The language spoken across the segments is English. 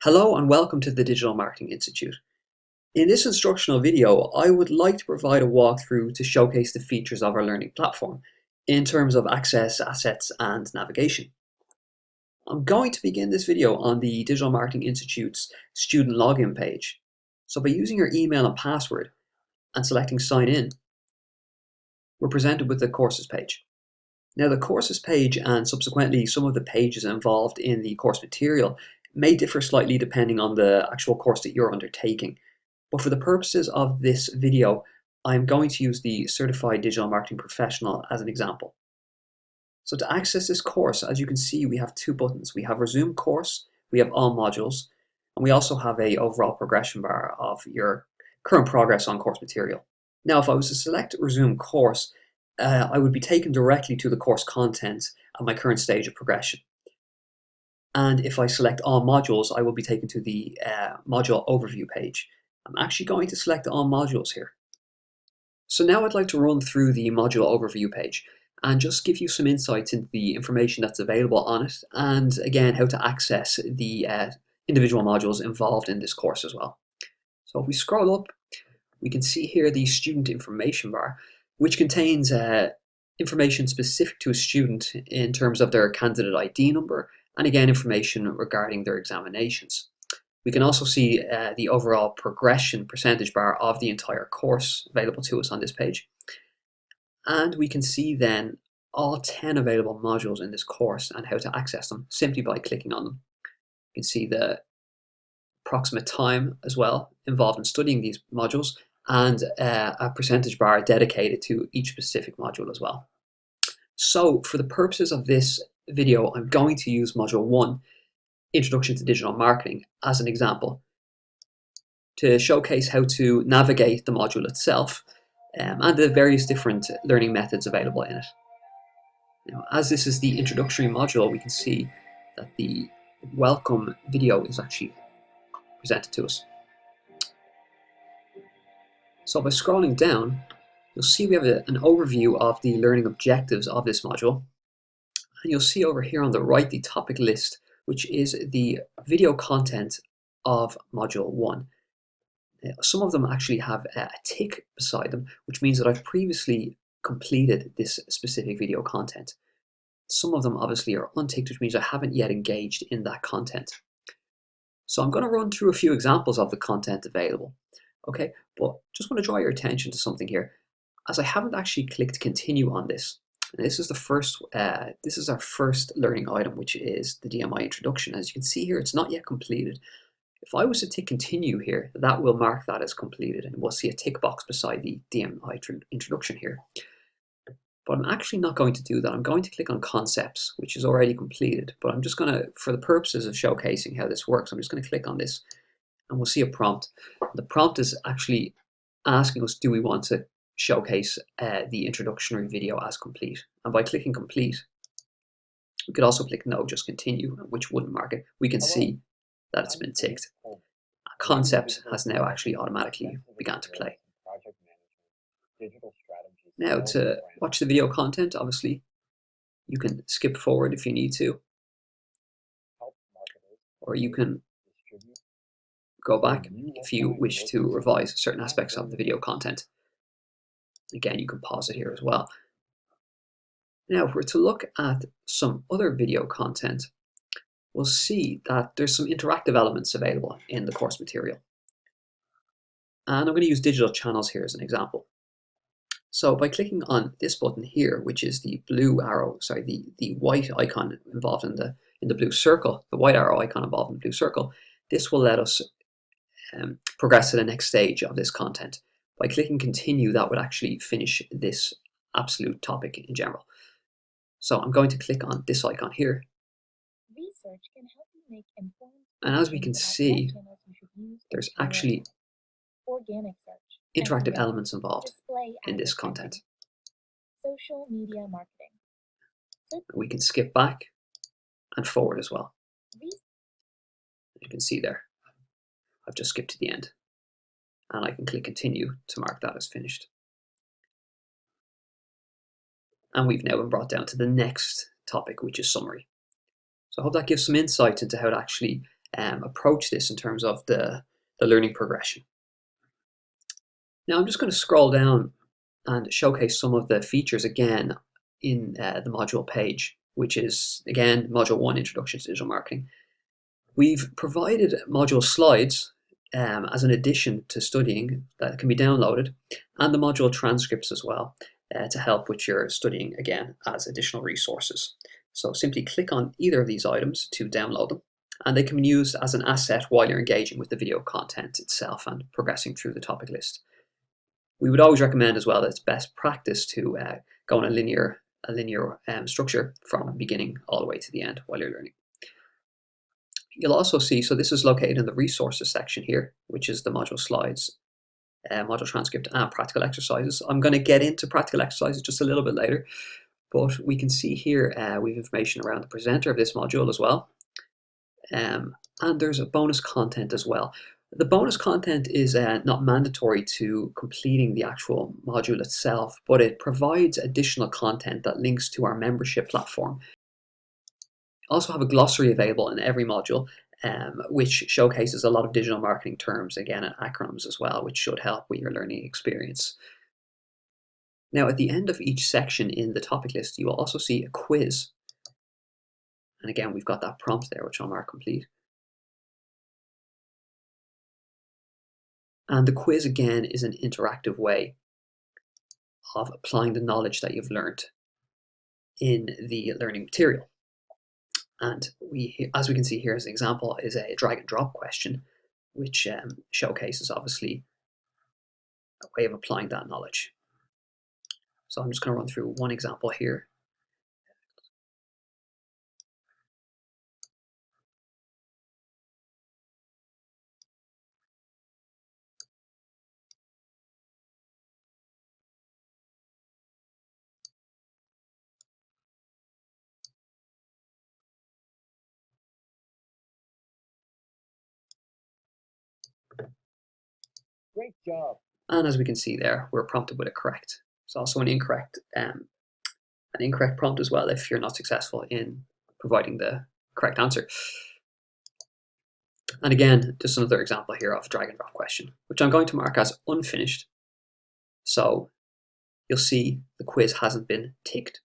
Hello and welcome to the Digital Marketing Institute. In this instructional video, I would like to provide a walkthrough to showcase the features of our learning platform in terms of access, assets, and navigation. I'm going to begin this video on the Digital Marketing Institute's student login page. So by using your email and password and selecting Sign In, we're presented with the courses page. Now the courses page and subsequently some of the pages involved in the course material may differ slightly depending on the actual course that you're undertaking. But for the purposes of this video, I'm going to use the Certified Digital Marketing Professional as an example. So to access this course, as you can see, we have two buttons. We have Resume Course, we have All Modules, and we also have a overall progression bar of your current progress on course material. Now, if I was to select Resume Course, I would be taken directly to the course content at my current stage of progression. And if I select All Modules, I will be taken to the module overview page. I'm actually going to select All Modules here. So now I'd like to run through the module overview page and just give you some insights into the information that's available on it, and again, how to access the individual modules involved in this course as well. So if we scroll up, we can see here the student information bar, which contains information specific to a student in terms of their candidate ID number, and again, information regarding their examinations. We can also see the overall progression percentage bar of the entire course available to us on this page. And we can see then all 10 available modules in this course and how to access them simply by clicking on them. You can see the approximate time as well involved in studying these modules, and a percentage bar dedicated to each specific module as well. So for the purposes of this video, I'm going to use Module 1, Introduction to Digital Marketing, as an example to showcase how to navigate the module itself and the various different learning methods available in it. Now, as this is the introductory module, we can see that the welcome video is actually presented to us. So by scrolling down, you'll see we have an overview of the learning objectives of this module. And you'll see over here on the right the topic list, which is the video content of Module 1. Some of them actually have a tick beside them, which means that I've previously completed this specific video content. Some of them obviously are unticked, which means I haven't yet engaged in that content. So I'm going to run through a few examples of the content available. Okay, but just want to draw your attention to something here, as I haven't actually clicked continue on this. And this is the first. This is our first learning item, which is the DMI introduction. As you can see here, it's not yet completed. If I was to tick continue here, that will mark that as completed, and we'll see a tick box beside the DMI introduction here. But I'm actually not going to do that. I'm going to click on concepts, which is already completed. But I'm just going to, for the purposes of showcasing how this works, I'm just going to click on this, and we'll see a prompt. The prompt is actually asking us, do we want to showcase the introductory video as complete? And by clicking complete, we could also click no, just continue, which wouldn't mark it. We can see that it's been ticked. Concept has now actually automatically begun to play. Now to watch the video content, obviously, you can skip forward if you need to, or you can go back if you wish to revise certain aspects of the video content. Again, you can pause it here as well. Now, if we're to look at some other video content, we'll see that there's some interactive elements available in the course material. And I'm going to use digital channels here as an example. So by clicking on this button here, which is the blue arrow, sorry, the white icon involved in the blue circle, the white arrow icon involved in the blue circle, this will let us progress to the next stage of this content. By clicking continue, that would actually finish this absolute topic in general. So I'm going to click on this icon here. Research can help you make informed and as we can see, there's actually organic search, interactive elements involved in this content. Social media marketing. We can skip back and forward as well. You can see there, I've just skipped to the end. And I can click continue to mark that as finished. And we've now been brought down to the next topic, which is summary. So I hope that gives some insight into how to actually approach this in terms of the learning progression. Now I'm just going to scroll down and showcase some of the features again in the module page, which is again Module 1, Introduction to Digital Marketing. We've provided module slides as an addition to studying that can be downloaded, and the module transcripts as well to help with your studying again as additional resources. So simply click on either of these items to download them, and they can be used as an asset while you're engaging with the video content itself and progressing through the topic list. We would always recommend as well that it's best practice to go in a linear structure from beginning all the way to the end while you're learning. You'll also see, so this is located in the resources section here, which is the module slides, module transcript and practical exercises. I'm going to get into practical exercises just a little bit later, but we can see here we have information around the presenter of this module as well. And there's a bonus content as well. The bonus content is not mandatory to completing the actual module itself, but it provides additional content that links to our membership platform. Also have a glossary available in every module, which showcases a lot of digital marketing terms, again, and acronyms as well, which should help with your learning experience. Now, at the end of each section in the topic list, you will also see a quiz. And again, we've got that prompt there, which I'll mark complete. And the quiz, again, is an interactive way of applying the knowledge that you've learned in the learning material. And as we can see here as an example, is a drag and drop question, which showcases obviously a way of applying that knowledge. So I'm just going to run through one example here. Great job. And as we can see there, we're prompted with a correct. It's also an incorrect prompt as well if you're not successful in providing the correct answer. And again, just another example here of drag and drop question, which I'm going to mark as unfinished. So you'll see the quiz hasn't been ticked.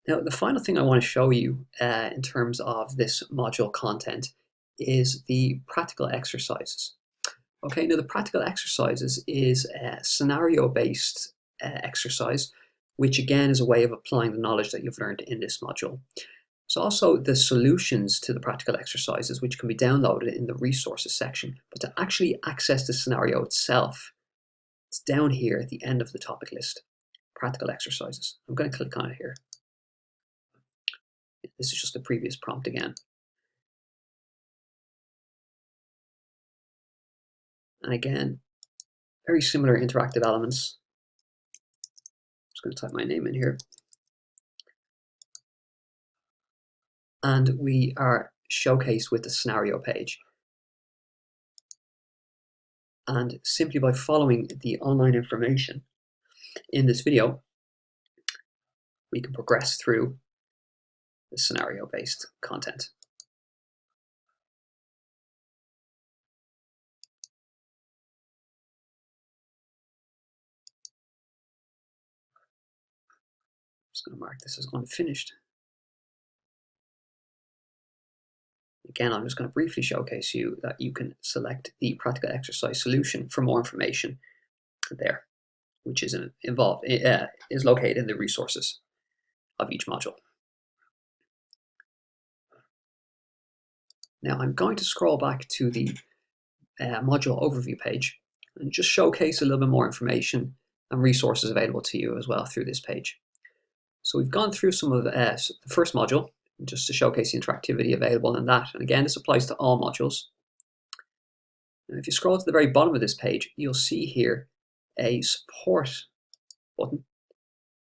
Now, the final thing I want to show you in terms of this module content is the practical exercises. Okay, now the practical exercises is a scenario-based exercise, which again is a way of applying the knowledge that you've learned in this module. There's also the solutions to the practical exercises, which can be downloaded in the resources section. But to actually access the scenario itself, it's down here at the end of the topic list, practical exercises. I'm going to click on it here. This is just the previous prompt again. And again, very similar interactive elements. I'm just going to type my name in here. And we are showcased with the scenario page. And simply by following the online information in this video, we can progress through the scenario-based content. I'm just going to mark this as unfinished. Again, I'm just going to briefly showcase you that you can select the practical exercise solution for more information there, which is located in the resources of each module. Now I'm going to scroll back to the module overview page and just showcase a little bit more information and resources available to you as well through this page. So we've gone through some of the first module, just to showcase the interactivity available in that. And again, this applies to all modules. And if you scroll to the very bottom of this page, you'll see here a support button.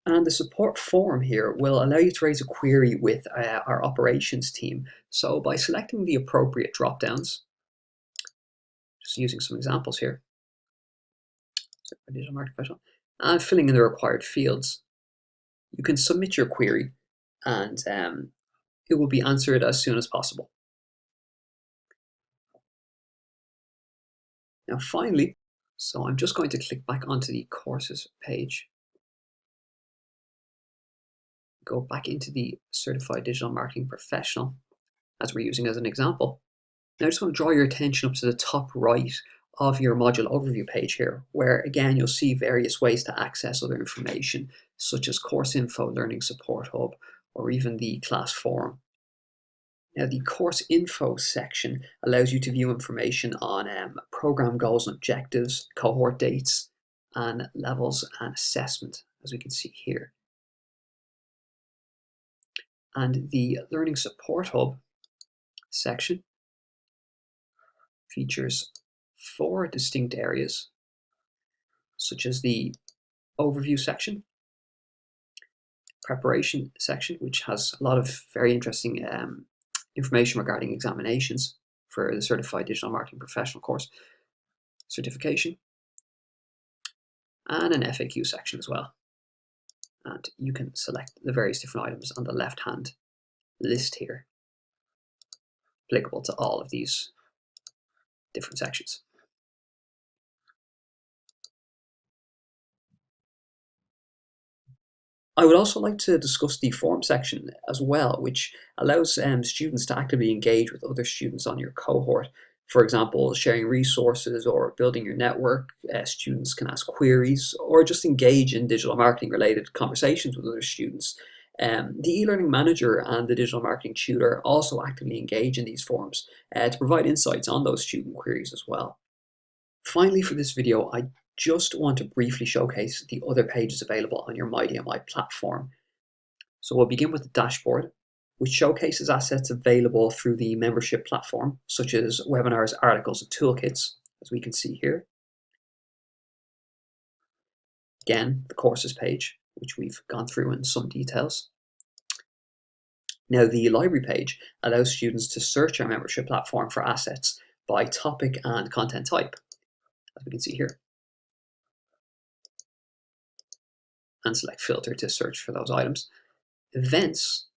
And the support form here will allow you to raise a query with our operations team. So by selecting the appropriate drop-downs, just using some examples here, and filling in the required fields, you can submit your query and it will be answered as soon as possible. Now finally, so I'm just going to click back onto the courses page, go back into the Certified Digital Marketing Professional as we're using as an example. Now I just want to draw your attention up to the top right of your module overview page here, where again you'll see various ways to access other information such as course info, learning support hub, or even the class forum. Now the course info section allows you to view information on program goals and objectives, cohort dates, and levels and assessment, as we can see here. And the learning support hub section features 4 distinct areas, such as the overview section, preparation section, which has a lot of very interesting information regarding examinations for the Certified Digital Marketing Professional course certification, and an FAQ section as well. And you can select the various different items on the left-hand list here, applicable to all of these different sections. I would also like to discuss the forum section as well, which allows students to actively engage with other students on your cohort. For example, sharing resources or building your network. Students can ask queries or just engage in digital marketing related conversations with other students. The e-learning manager and the digital marketing tutor also actively engage in these forums to provide insights on those student queries as well. Finally, for this video, I just want to briefly showcase the other pages available on your MyDMI platform. So we'll begin with the dashboard, which showcases assets available through the membership platform, such as webinars, articles, and toolkits, as we can see here. Again, the courses page, which we've gone through in some details. Now, the library page allows students to search our membership platform for assets by topic and content type, as we can see here, and select filter to search for those items. Events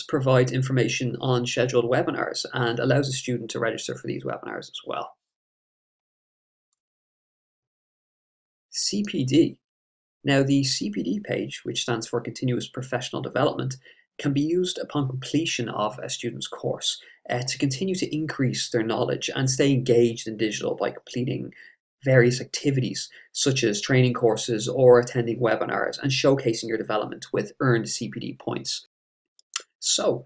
provide information on scheduled webinars and allows a student to register for these webinars as well. CPD. Now the CPD page, which stands for Continuous Professional Development, can be used upon completion of a student's course to continue to increase their knowledge and stay engaged in digital by completing various activities such as training courses or attending webinars and showcasing your development with earned CPD points. So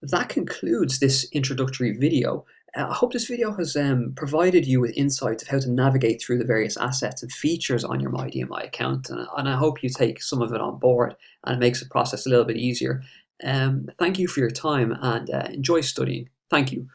that concludes this introductory video. I hope this video has provided you with insights of how to navigate through the various assets and features on your MyDMI account, and I hope you take some of it on board and it makes the process a little bit easier. Thank you for your time and enjoy studying. Thank you.